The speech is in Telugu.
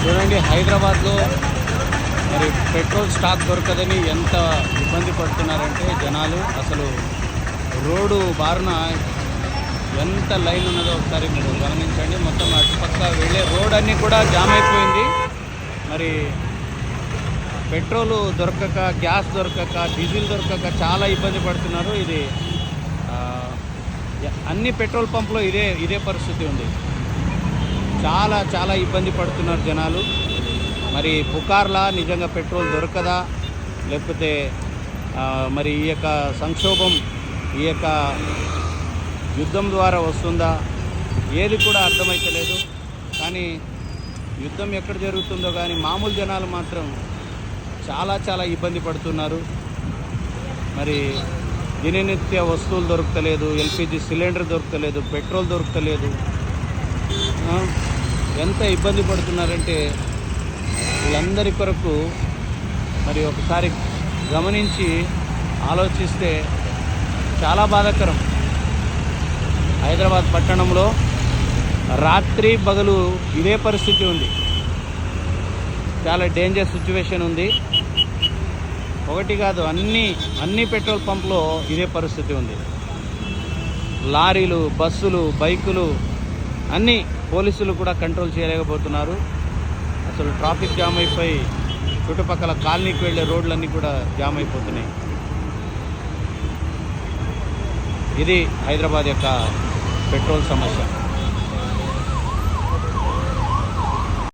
చూడండి, హైదరాబాద్లో మరి పెట్రోల్ స్టాక్ దొరకదని ఎంత ఇబ్బంది పడుతున్నారంటే జనాలు. అసలు రోడ్డు బారున ఎంత లైన్ ఉన్నదో ఒకసారి మీరు గమనించండి. మొత్తం అటుపక్క వెళ్ళే రోడ్ అన్నీ కూడా జామ్ అయిపోయింది. మరి పెట్రోలు దొరకక, గ్యాస్ దొరకక, డీజిల్ దొరకక చాలా ఇబ్బంది పడుతున్నారు. ఇది అన్ని పెట్రోల్ పంపులో ఇదే పరిస్థితి ఉంది. చాలా చాలా ఇబ్బంది పడుతున్నారు జనాలు. మరి పుకార్లా నిజంగా పెట్రోల్ దొరకదా, లేకపోతే మరి ఈ యొక్క సంక్షోభం ఈ యొక్క యుద్ధం ద్వారా వస్తుందా, ఏది కూడా అర్థమైతలేదు. కానీ యుద్ధం ఎక్కడ జరుగుతుందో కానీ మామూలు జనాలు మాత్రం చాలా చాలా ఇబ్బంది పడుతున్నారు. మరి దిననిత్య వస్తువులు దొరకలేదు, ఎల్పిజి సిలిండర్ దొరకలేదు, పెట్రోల్ దొరకలేదు. ఎంత ఇబ్బంది పడుతున్నారంటే వీళ్ళందరి కొరకు మరి ఒకసారి గమనించి ఆలోచిస్తే చాలా బాధాకరం. హైదరాబాద్ పట్టణంలో రాత్రి పగలు ఇదే పరిస్థితి ఉంది. చాలా డేంజర్ సిచ్యువేషన్ ఉంది. ఒకటి కాదు, అన్ని పెట్రోల్ పంపులో ఇదే పరిస్థితి ఉంది. లారీలు, బస్సులు, బైకులు అన్నీ పోలీసులు కూడా కంట్రోల్ చేయలేకపోతున్నారు. అసలు ట్రాఫిక్ జామ్ అయిపోయి చుట్టుపక్కల కాలనీకి వెళ్ళే రోడ్లన్నీ కూడా జామ్ అయిపోతున్నాయి. ఇది హైదరాబాద్ యొక్క పెట్రోల్ సమస్య.